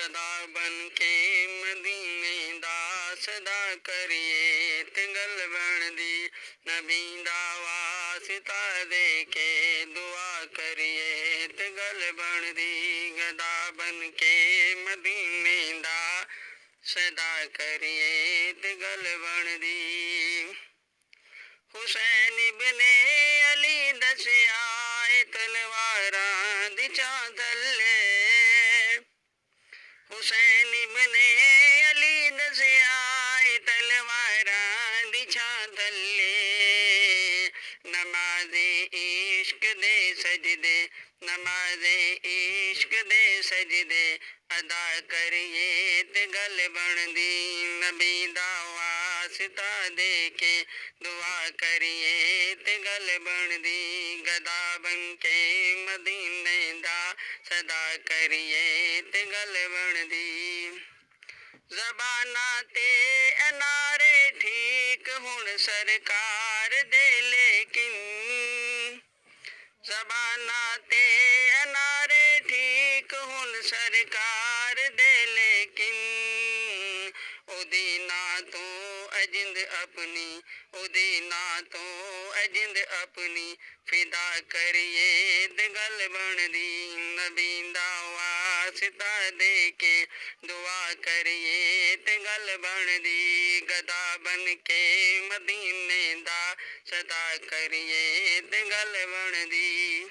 گدا بن کے مدینے دا صدا کریے تے گل بن دی نبی دا واسطہ دے کے دعا کریے تے گل بن دی گدا بن کے مدینے دا صدا کریے تے گل بن دی حسین ابن علی دسیا تلواراں دی چاں تھلے حسین ابن علی دسیا تلواراں دی چاں تھلے نماز عشق دے سجدے نماز عشق دے سجدے ادا کریے تے گل بن دی نبی دا واسطہ دے کے دعا کریے تے گل بن دی گدا بن کے مدینے دا صدا کریے تے گل بن دی زباناں تے انارے ٹھیک ہن سرکار دے لیکن زباناں تے انارے ٹھیک ہن سرکار دے لیکن اودی نعتوں اجند اپنی اودی نعتوں اجند اپنی فدا کریے تے گل بن دی نبی دا واسطہ دے کے دعا کریے تے گل بن دی گدا بن کے مدینے دا صدا کریے تے گل بن دی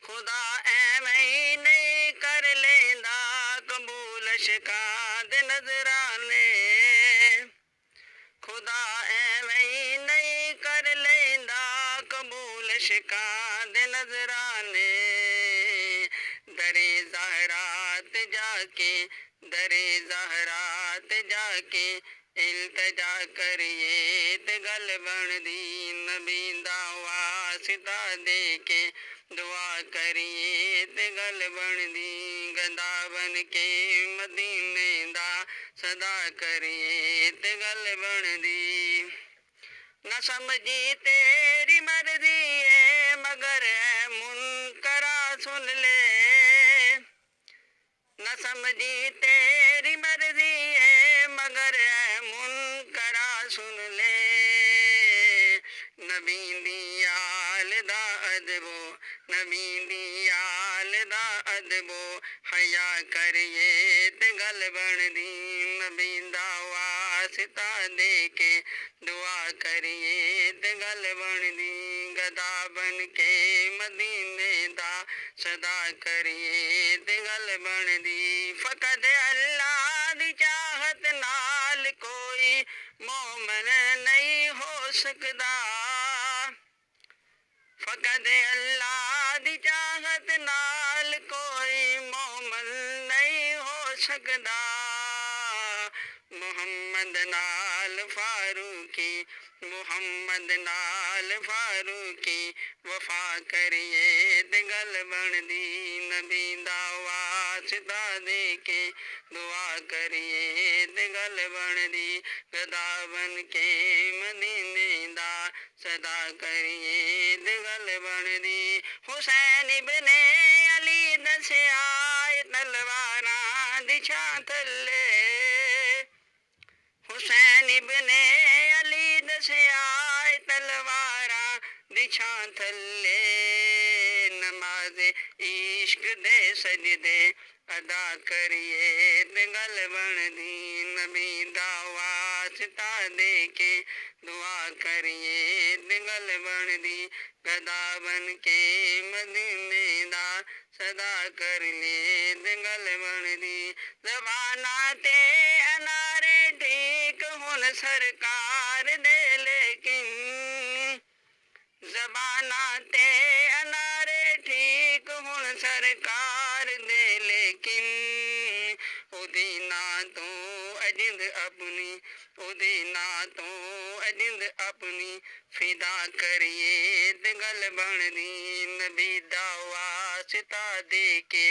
خدا ایویں نہیں کر لیندا قبول عشقاں دے نظرانے خدا ایویں نہیں کر لیندا قبول عشقاں دے نظرانے درے زہرات جا کے درے زہرات جا کے التجا کریے تے گل بن دی نبی دا واسطہ دے کے دعا کریے تے گل بن دی گدا بن کے مدینے دا صدا کریے تے گل بن دی نہ سمجھی تیری مرضی ہے مگر اے منکرا سن لے نہ سمجھی تیری مرضی ہے مگر اے منکرا سن لے نبی دی آل دا ادبو نبی دی آل دا ادبو حیا کریے تے گل بن دی نبی دا واسطہ دے کے دعا کریے تے گل بن دی گدا بن کے مدینے دا صدا کریے تے گل بن دی فقط اللہ دی چاہت نال کوئی مومن نہیں ہو سکدا فقط اللہ دی چاہت نال کوئی مومن نہیں ہو سکدا محمد نال فاروقی محمد نال فاروقی وفا کریے تے گل بن دی نبی دا واسطہ دے کے دعا کریے تے گل بن دی گدا بن کے مدینے دا صدا کریے تے گل بن دی حسین ابن علی دسیا تلواراں دی چھاں تھلے حسین ابن علی دسیا تلواراں دی چھاں تھلے نماز عشق دے سجدے ادا کریے تے گل بن دی نبی دا واسطہ دے کے دعا کریے تے گل بن دی گدا بن کے مدینے دا صدا کر لے تے گل بن دی زباناں تے انارے ٹھیک ہن سرکار دے لیکن زباناں تے انارے ٹھیک ہن سرکار دے لیکن اودی نعتوں اجند اپنی اودی نعتوں اجند اپنی فدا کریے تے گل بن دی نبی دا واسطہ دے کے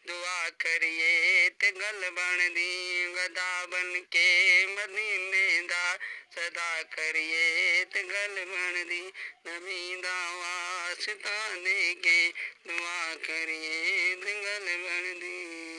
دعا کریے تے گل بن دی گدا بن کے مدینے دا صدا کریے تے گل بن دی نبی دا واسطہ دے کے دعا کریے تے گل بن دی